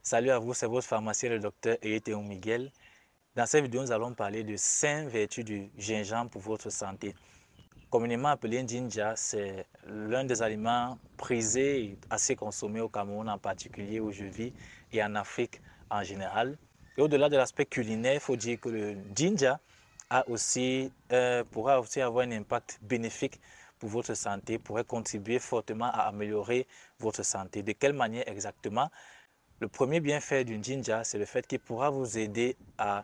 Salut à vous, c'est votre pharmacien, le docteur Eyeteo Miguel. Dans cette vidéo, nous allons parler de 5 vertus du gingembre pour votre santé. Communément appelé ginger, c'est l'un des aliments prisés et assez consommés au Cameroun en particulier où je vis et en Afrique en général. Et au-delà de l'aspect culinaire, il faut dire que le ginger pourra aussi avoir un impact bénéfique pour votre santé, pourrait contribuer fortement à améliorer votre santé. De quelle manière exactement? Le premier bienfait du ginger, c'est le fait qu'il pourra vous aider à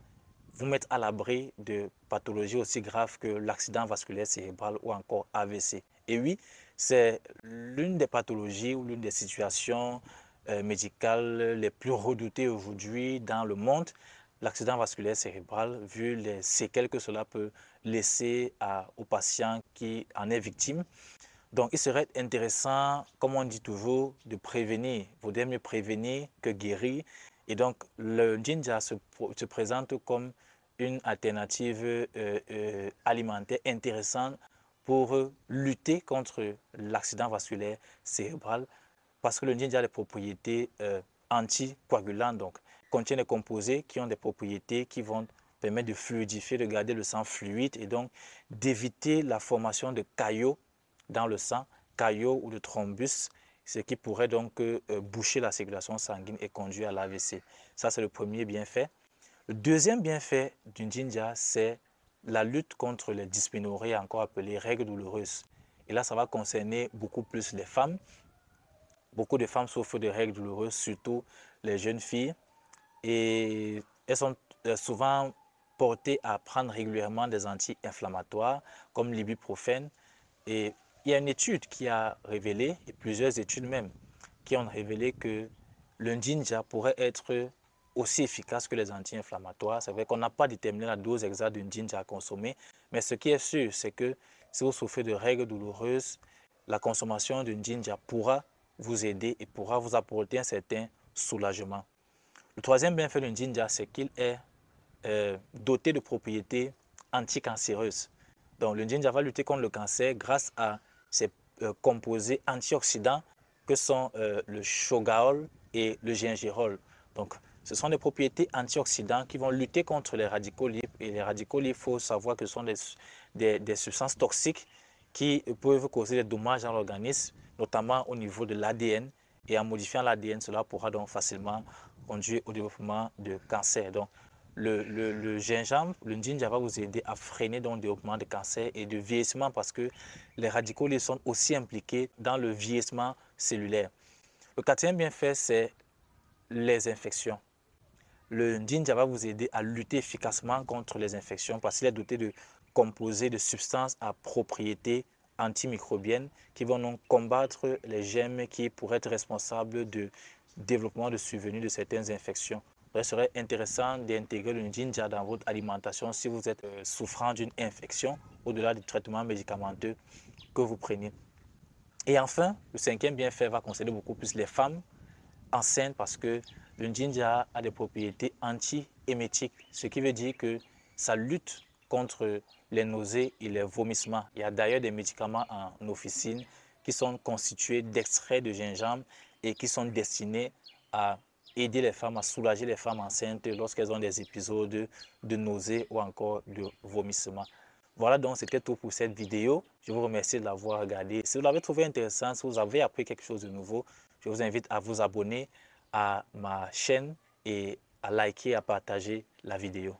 vous mettre à l'abri de pathologies aussi graves que l'accident vasculaire cérébral ou encore AVC. Et oui, c'est l'une des pathologies ou l'une des situations médicales les plus redoutées aujourd'hui dans le monde, l'accident vasculaire cérébral, vu les séquelles que cela peut laisser aux patients qui en est victime. Donc, il serait intéressant, comme on dit toujours, de prévenir. Il vaudrait mieux prévenir que guérir. Et donc, le ginger se présente comme une alternative alimentaire intéressante pour lutter contre l'accident vasculaire cérébral parce que le ginger a des propriétés anticoagulantes. Donc, il contient des composés qui ont des propriétés qui vont permettre de fluidifier, de garder le sang fluide et donc d'éviter la formation de caillots dans le sang, caillots ou de thrombus, ce qui pourrait donc boucher la circulation sanguine et conduire à l'AVC. Ça, c'est le premier bienfait. Le deuxième bienfait du ginger, c'est la lutte contre les dysménorrhées, encore appelées règles douloureuses. Et là, ça va concerner beaucoup plus les femmes. Beaucoup de femmes souffrent de règles douloureuses, surtout les jeunes filles. Et elles sont souvent portées à prendre régulièrement des anti-inflammatoires comme l'ibuprofène. Et il y a une étude qui a révélé, et plusieurs études même, qui ont révélé que le ginger pourrait être aussi efficace que les anti-inflammatoires. C'est vrai qu'on n'a pas déterminé la dose exacte du ginger à consommer, mais ce qui est sûr, c'est que si vous souffrez de règles douloureuses, la consommation du ginger pourra vous aider et pourra vous apporter un certain soulagement. Le troisième bienfait du ginger, c'est qu'il est doté de propriétés anticancéreuses. Donc, le ginger va lutter contre le cancer grâce à ses composés antioxydants que sont le chogaol et le gingérol. Donc, ce sont des propriétés antioxydants qui vont lutter contre les radicaux libres. Et les radicaux libres, il faut savoir que ce sont des substances toxiques qui peuvent causer des dommages dans l'organisme, notamment au niveau de l'ADN. Et en modifiant l'ADN, cela pourra donc facilement conduire au développement de cancer. Donc, le gingembre, le ginger va vous aider à freiner donc, le développement de cancer et de vieillissement parce que les radicaux libres sont aussi impliqués dans le vieillissement cellulaire. Le quatrième bienfait, c'est les infections. Le ginger va vous aider à lutter efficacement contre les infections parce qu'il est doté de composés de substances à propriétés antimicrobiennes qui vont donc combattre les germes qui pourraient être responsables du développement de survenue de certaines infections. Il serait intéressant d'intégrer le ginger dans votre alimentation si vous êtes souffrant d'une infection au-delà du traitement médicamenteux que vous prenez. Et enfin, le cinquième bienfait va concerner beaucoup plus les femmes enceintes parce que le ginger a des propriétés anti-émétiques, ce qui veut dire que ça lutte contre les nausées et les vomissements. Il y a d'ailleurs des médicaments en officine qui sont constitués d'extraits de gingembre et qui sont destinés à aider les femmes, à soulager les femmes enceintes lorsqu'elles ont des épisodes de nausées ou encore de vomissements. Voilà donc c'était tout pour cette vidéo. Je vous remercie de l'avoir regardée. Si vous l'avez trouvé intéressant, si vous avez appris quelque chose de nouveau, je vous invite à vous abonner à ma chaîne et à liker et à partager la vidéo.